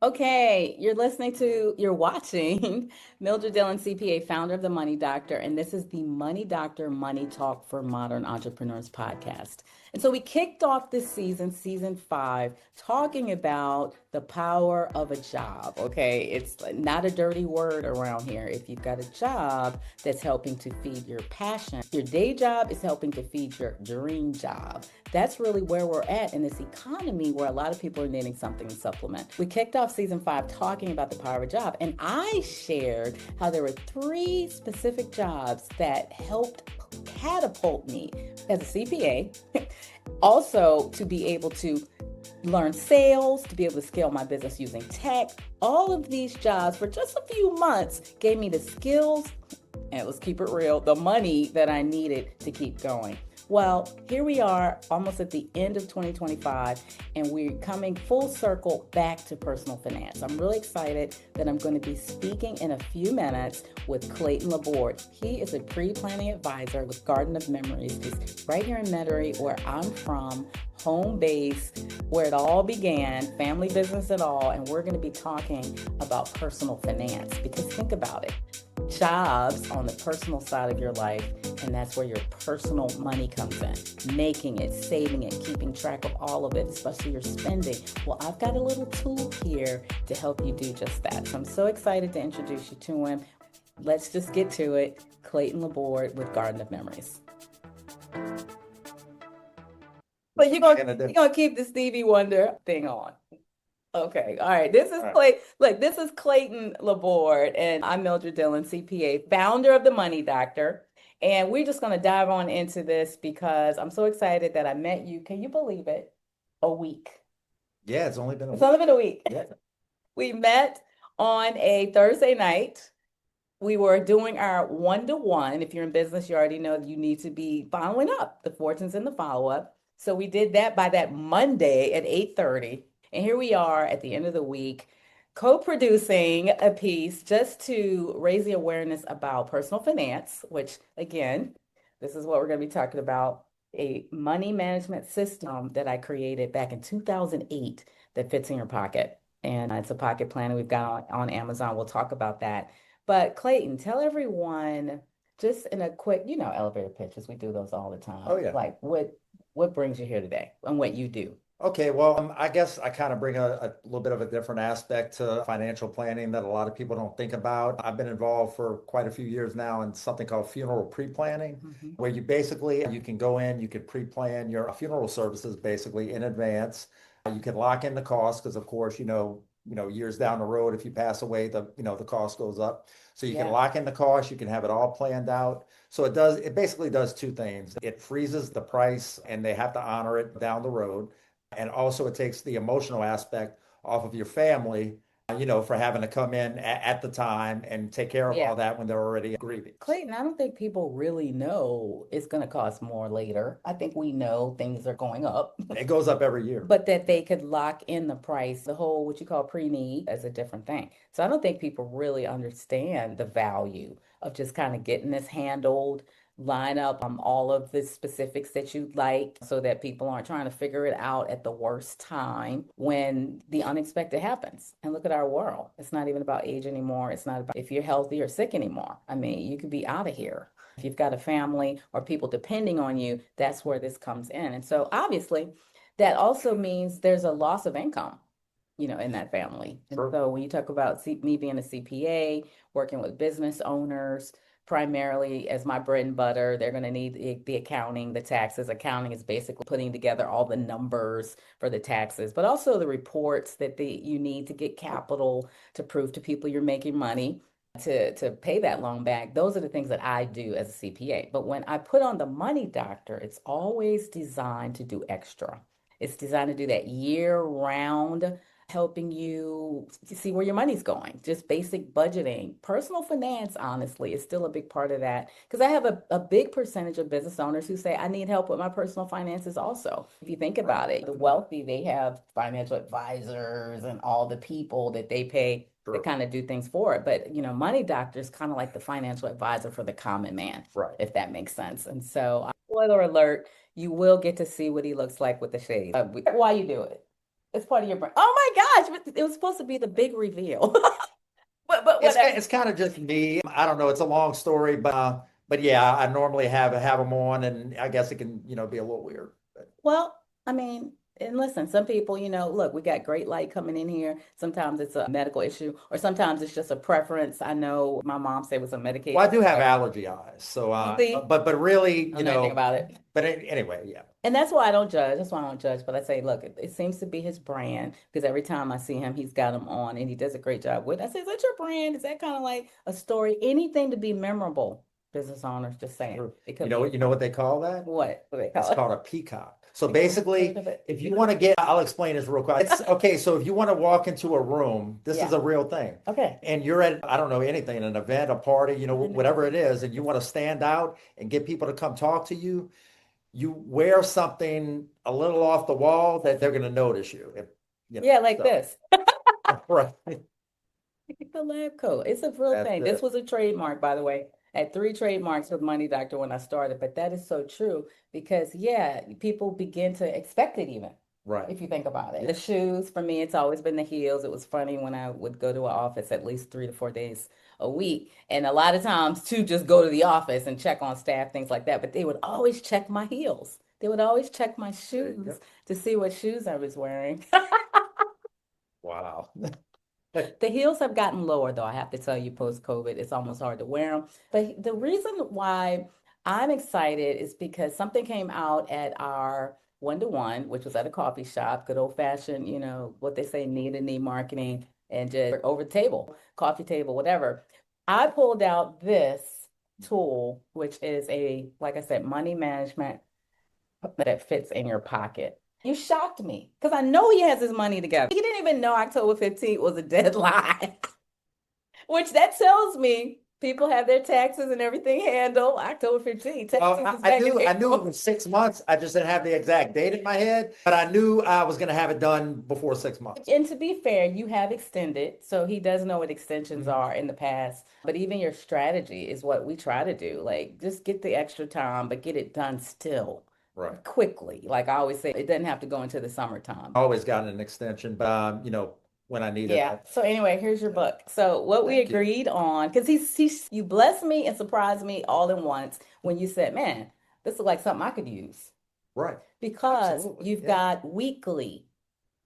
Okay, you're watching Mildred Dillon, CPA, founder of the Money Doctor, and this is the Money Doctor Money Talk for Modern Entrepreneurs podcast. And so we kicked off this season, season 5, talking about the power of a job. Okay, it's not a dirty word around here. If you've got a job that's helping to feed your passion, your day job is helping to feed your dream job. That's really where we're at in this economy where a lot of people are needing something to supplement. We kicked off season 5 talking about the power of a job, and I shared how there were 3 specific jobs that helped catapult me as a CPA, also to be able to learn sales, to be able to scale my business using tech. All of these jobs for just a few months gave me the skills, and let's keep it real, the money that I needed to keep going. Well, here we are almost at the end of 2025, and we're coming full circle back to personal finance. I'm really excited that I'm going to be speaking in a few minutes with Clayton Laborde. He is a pre-planning advisor with Garden of Memories. He's right here in Metairie, where I'm from, home base, where it all began, family business and all, and we're going to be talking about personal finance, because think about it. Jobs on the personal side of your life, and that's where your personal money comes in. Making it, saving it, keeping track of all of it, especially your spending. Well, I've got a little tool here to help you do just that. So I'm so excited to introduce you to him. Let's just get to it. Clayton Laborde with Garden of Memories. But you're gonna keep the Stevie Wonder thing on. Okay, all right. This is this is Clayton Laborde, and I'm Mildred Dillon, CPA, founder of the Money Doctor. And we're just going to dive on into this because I'm so excited that I met you. Can you believe it? A week. Yeah, it's only been a It's week. only been a week. Yeah. We met on a Thursday night. We were doing our one-to-one. If you're in business, you already know you need to be following up. The fortune's in the follow-up. So we did that by that Monday at 8:30. And here we are at the end of the week, co-producing a piece just to raise the awareness about personal finance, which again, this is what we're going to be talking about, a money management system that I created back in 2008 that fits in your pocket. And it's a pocket planner we've got on Amazon. We'll talk about that. But Clayton, tell everyone just in a quick, elevator pitches. We do those all the time. Oh, yeah. Like what brings you here today and what you do? Okay, well, I guess I kind of bring a little bit of a different aspect to financial planning that a lot of people don't think about. I've been involved for quite a few years now in something called funeral pre-planning, where you can go in, you can pre-plan your funeral services basically in advance. You can lock in the cost because, of course, years down the road, if you pass away, the cost goes up. So you can lock in the cost, you can have it all planned out. So it basically does 2 things. It freezes the price and they have to honor it down the road. And also it takes the emotional aspect off of your family, for having to come in at the time and take care of all that when they're already grieving. Clayton, I don't think people really know it's going to cost more later. I think we know things are going up. It goes up every year. But that they could lock in the price, the whole what you call pre-need as a different thing. So I don't think people really understand the value of just kind of getting this handled, line up all of the specifics that you'd like so that people aren't trying to figure it out at the worst time when the unexpected happens. And look at our world. It's not even about age anymore. It's not about if you're healthy or sick anymore. I mean, you could be out of here. If you've got a family or people depending on you, that's where this comes in. And so obviously that also means there's a loss of income, in that family. And so when you talk about me being a CPA, working with business owners, primarily as my bread and butter, they're going to need the accounting, the taxes. Accounting is basically putting together all the numbers for the taxes, but also the reports that you need to get capital to prove to people you're making money to pay that loan back. Those are the things that I do as a CPA. But when I put on the Money Doctor, it's always designed to do extra. It's designed to do that year round, helping you see where your money's going, just basic budgeting. Personal finance, honestly, is still a big part of that because I have a big percentage of business owners who say, I need help with my personal finances also. If you think about it, the wealthy, they have financial advisors and all the people that they pay to kind of do things for it. But, Money Doctor is kind of like the financial advisor for the common man, if that makes sense. And so, spoiler alert, you will get to see what he looks like with the shades. Why you do it? It's part of your brain. Oh my gosh, but it was supposed to be the big reveal. But It's whatever. it's kind of just me. I don't know. It's a long story, but yeah, I normally have them on, and I guess it can be a little weird. But Well, I mean, and listen, some people, look, we got great light coming in here. Sometimes it's a medical issue, or sometimes it's just a preference. I know my mom said it was a well, I medication. do have allergy eyes, so Well, see, but really, I don't know anything about it. anyway, yeah. And that's why I don't judge. That's why I don't judge. But I say, look, it seems to be his brand because every time I see him, he's got them on and he does a great job with. I say, is that your brand? Is that kind of like a story? Anything to be memorable, business owners, just saying. Sure. It could be You know what they call that? what do they It's call it? called a peacock. So I never basically, heard of it. if you want to get, I'll explain this real quick. It's okay. So if you want to walk into a room, this is Yeah. a real thing. Okay. And you're at, I don't know, anything, an event, a party, I didn't know whatever that. it is, and you want to stand out and get people to come talk to you, you wear something a little off the wall that they're going to notice you. Yeah, like So, this. right. The lab coat. It's a real That's thing. This it. was a trademark, by the way. I had 3 trademarks with Money Doctor when I started, but that is so true because yeah, people begin to expect it even Right. if you think about it. Yeah. The shoes, for me, it's always been the heels. It was funny when I would go to an office at least 3 to 4 days a week, and a lot of times to just go to the office and check on staff, things like that. But they would always check my heels. They would always check my There you go. shoes to see what shoes I was wearing. Wow. The heels have gotten lower, though, I have to tell you, post-COVID, it's almost hard to wear them. But the reason why I'm excited is because something came out at our one-to-one, which was at a coffee shop, good old-fashioned, what they say, need marketing, and just over the table, coffee table, whatever. I pulled out this tool, which is like I said, money management that fits in your pocket. You shocked me because I know he has his money together. He didn't even know October 15th was a deadline, which that tells me people have their taxes and everything handled October 15th. Oh, Taxes is back in I knew it April. was 6 months. I just didn't have the exact date in my head, but I knew I was going to have it done before 6 months. And to be fair, you have extended, so he does know what extensions Mhm. are in the past. But even your strategy is what we try to do. Like, just get the extra time, but get it done still Right. quickly. Like I always say, it doesn't have to go into the summertime. Always gotten an extension, but when I needed Yeah. it. So anyway, here's your book. So what we Thank you. agreed on, because you blessed me and surprised me all in once when you said, man, this is like something I could use Right. because Absolutely. you've Yeah. got weekly,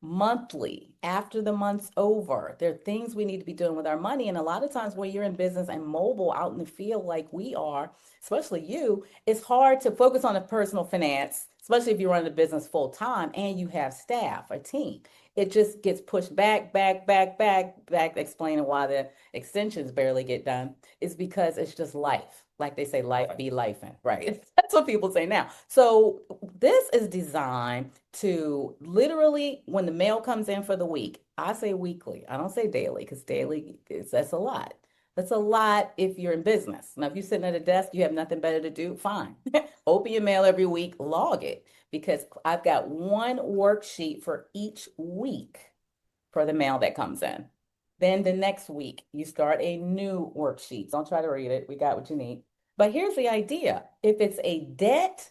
monthly, after the month's over. There are things we need to be doing with our money. And a lot of times when you're in business and mobile out in the field like we are, especially you, it's hard to focus on the personal finance, especially if you run the business full time and you have staff, a team. It just gets pushed back, explaining why the extensions barely get done is because it's just life. Like they say, life be lifing, right? That's what people say now. So this is designed to literally, when the mail comes in for the week, I say weekly. I don't say daily because daily that's a lot. That's a lot if you're in business. Now, if you're sitting at a desk, you have nothing better to do, fine. Open your mail every week, log it because I've got one worksheet for each week for the mail that comes in. Then the next week, you start a new worksheet. Don't try to read it. We got what you need. But here's the idea. If it's a debt,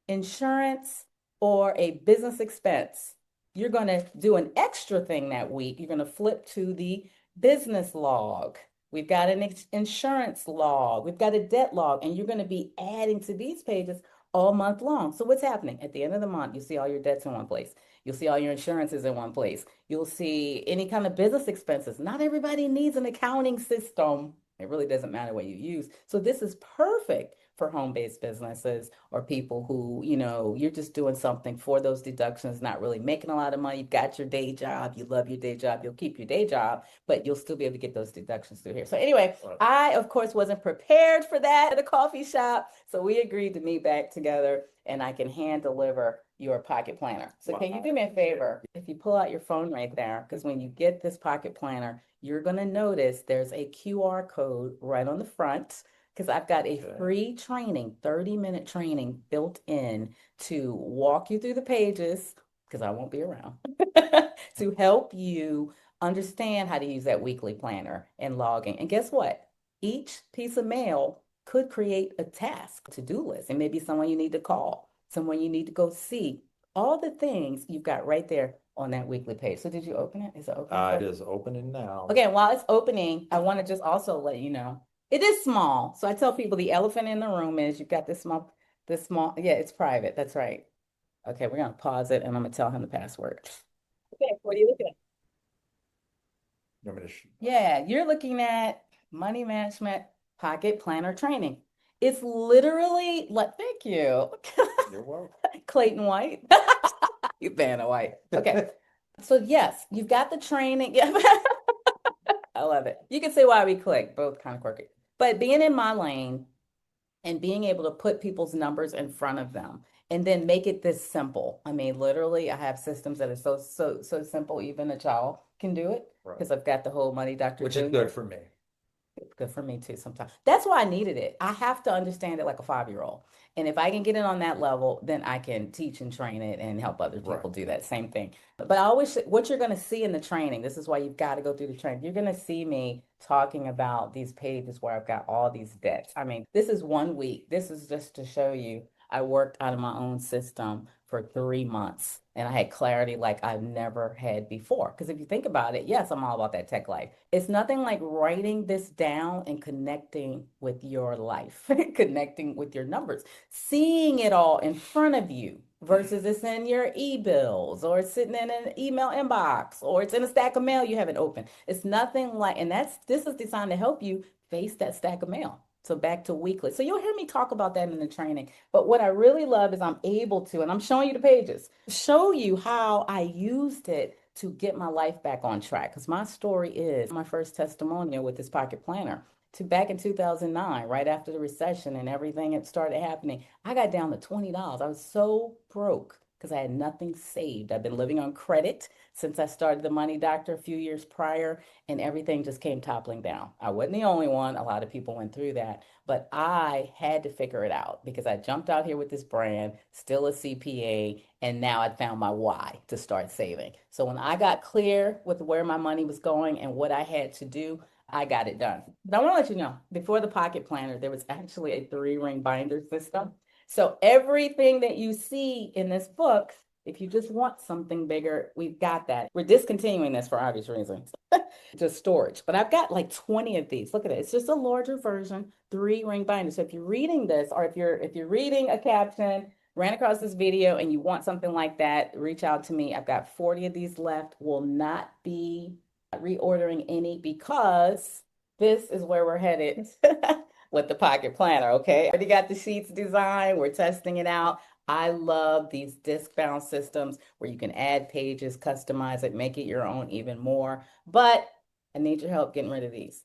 insurance, or a business expense, you're going to do an extra thing that week. You're going to flip to the business log. We've got an insurance log. We've got a debt log, and you're going to be adding to these pages all month long. So what's happening? At the end of the month, you see all your debts in one place. You'll see all your insurances in one place. You'll see any kind of business expenses. Not everybody needs an accounting system. It really doesn't matter what you use. So this is perfect for home-based businesses or people who, you're just doing something for those deductions, not really making a lot of money. You've got your day job. You love your day job. You'll keep your day job, but you'll still be able to get those deductions through here. So anyway, Right. I, of course, wasn't prepared for that at a coffee shop. So we agreed to meet back together and I can hand deliver your pocket planner. So can you do me a favor? If you pull out your phone right there, because when you get this pocket planner, you're going to notice there's a QR code right on the front because I've got a free training, 30-minute training built in to walk you through the pages because I won't be around to help you understand how to use that weekly planner and logging. And guess what? Each piece of mail could create a task, to-do list, and maybe someone you need to call, someone you need to go see. All the things you've got right there on that weekly page. So did you open it? Is it open? It is opening now. Okay, while it's opening, I want to just also let you know it is small. So I tell people the elephant in the room is you've got this small, yeah, it's private. That's right. Okay, we're gonna pause it and I'm gonna tell him the password. Okay, what are you looking at? You want me to Yeah, you're looking at money management pocket planner training. It's literally like, thank you. You're welcome. Clayton White. You Vanna White. Okay. So yes, you've got the training. Yeah. I love it. You can see why we click, both kind of quirky. But being in my lane and being able to put people's numbers in front of them and then make it this simple. I mean, literally, I have systems that are so simple, even a child can do it Right. because I've got the whole Money Doctor Which is good for me. Good for me too sometimes. That's why I needed it. I have to understand it like a 5-year-old. And if I can get it on that level, then I can teach and train it and help other people Right. do that same thing. But I always, what you're going to see in the training, this is why you've got to go through the training. You're going to see me talking about these pages where I've got all these debts. I mean, this is 1 week. This is just to show you I worked out of my own system for 3 months and I had clarity like I've never had before. Because if you think about it, yes, I'm all about that tech life. It's nothing like writing this down and connecting with your life, connecting with your numbers, seeing it all in front of you versus it's in your e-bills or it's sitting in an email inbox or it's in a stack of mail you haven't opened. It's nothing like, and this is designed to help you face that stack of mail. So back to weekly. So you'll hear me talk about that in the training. But what I really love is I'm able to, and I'm showing you the pages, show you how I used it to get my life back on track. Because my story is my first testimonial with this pocket planner. To back in 2009, right after the recession and everything had started happening, I got down to $20. I was so broke because I had nothing saved. I've been living on credit since I started the Money Doctor a few years prior, and everything just came toppling down. I wasn't the only one. A lot of people went through that, but I had to figure it out because I jumped out here with this brand, still a CPA, and now I'd found my why to start saving. So when I got clear with where my money was going and what I had to do, I got it done. But I want to let you know, before the pocket planner, there was actually a 3-ring binder system. So everything that you see in this book, if you just want something bigger, we've got that. We're discontinuing this for obvious reasons, just storage. But I've got like 20 of these. Look at it. It's just a larger version, 3-ring binder. So if you're reading this, or if you're reading a caption, ran across this video and you want something like that, reach out to me. I've got 40 of these left. Will not be reordering any because this is where we're headed with the pocket planner. Okay, already got the sheets designed. We're testing it out. I love these disc bound systems where you can add pages, customize it, make it your own even more. But I need your help getting rid of these.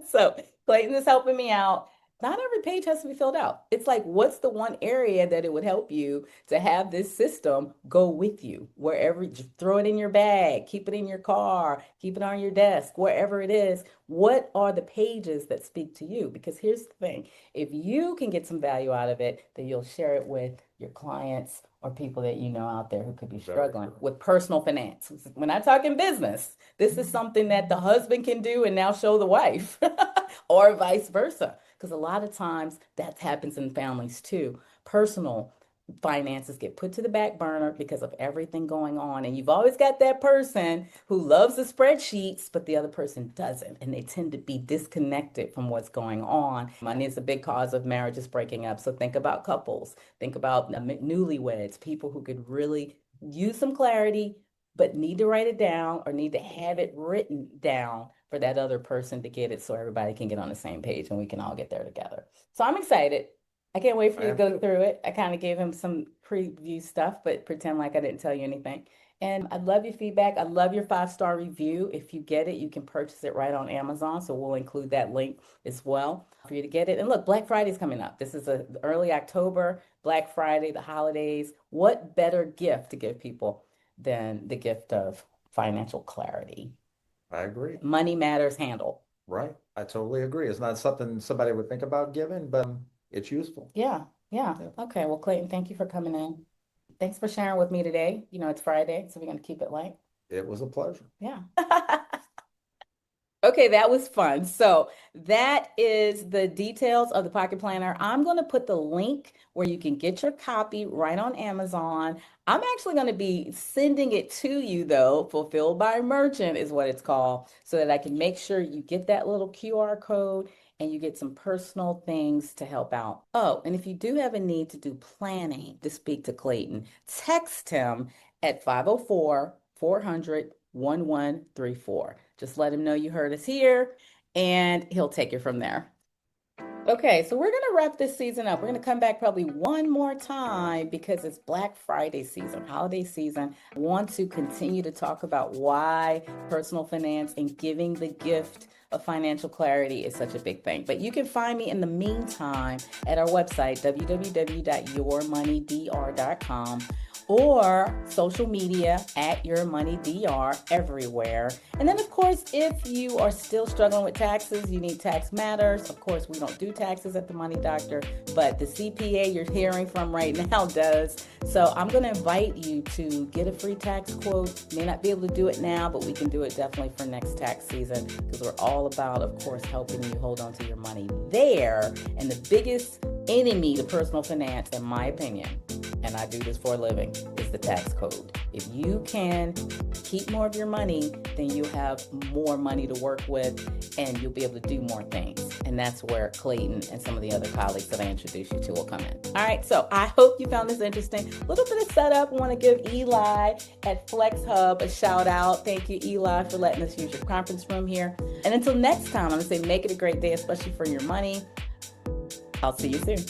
So Clayton is helping me out. Not every page has to be filled out. It's like, what's the one area that it would help you to have this system go with you wherever, just throw it in your bag, keep it in your car, keep it on your desk, wherever it is. What are the pages that speak to you? Because here's the thing, if you can get some value out of it, then you'll share it with your clients or people that you know out there who could be struggling with personal finance. When I talk in business, this is something that the husband can do and now show the wife, or vice versa. Because a lot of times that happens in families too. Personal finances get put to the back burner because of everything going on. And you've always got that person who loves the spreadsheets, but the other person doesn't. And they tend to be disconnected from what's going on. Money is a big cause of marriages breaking up. So think about couples, think about newlyweds, people who could really use some clarity, but need to write it down or need to have it written down for that other person to get it so everybody can get on the same page and we can all get there together. So I'm excited. I can't wait for you to go through it. I kind of gave him some preview stuff, but pretend like I didn't tell you anything. And I love your feedback. I love your 5-star review. If you get it, you can purchase it right on Amazon. So we'll include that link as well for you to get it. And look, Black Friday is coming up. This is early October, Black Friday, the holidays. What better gift to give people than the gift of financial clarity? I agree. Money matters handle. Right. I totally agree. It's not something somebody would think about giving, but it's useful. Yeah. Okay. Well, Clayton, thank you for coming in. Thanks for sharing with me today. You know, it's Friday, so we're going to keep it light. It was a pleasure. Yeah. Okay, that was fun. So that is the details of the Pocket Planner. I'm going to put the link where you can get your copy right on Amazon. I'm actually going to be sending it to you, though. Fulfilled by Merchant is what it's called, so that I can make sure you get that little QR code and you get some personal things to help out. Oh, and if you do have a need to do planning to speak to Clayton, text him at 504-400-1134. Just let him know you heard us here and he'll take it from there. Okay, so we're going to wrap this season up. We're going to come back probably one more time because it's Black Friday season, holiday season. I want to continue to talk about why personal finance and giving the gift of financial clarity is such a big thing. But you can find me in the meantime at our website, www.yourmoneydr.com, or social media at YourMoneyDR everywhere. And then, of course, if you are still struggling with taxes, you need Tax Matters. Of course, we don't do taxes at the Money Doctor, but the CPA you're hearing from right now does. So I'm going to invite you to get a free tax quote. May not be able to do it now, but we can do it definitely for next tax season, because we're all about, of course, helping you hold on to your money there. And the biggest enemy to personal finance, in my opinion, and I do this for a living, is the tax code. If you can keep more of your money, then you have more money to work with and you'll be able to do more things. And that's where Clayton and some of the other colleagues that I introduced you to will come in. All right, so I hope you found this interesting. A little bit of setup. I want to give Eli at Flex Hub a shout out. Thank you, Eli, for letting us use your conference room here. And until next time, I'm going to say make it a great day, especially for your money. I'll see you soon.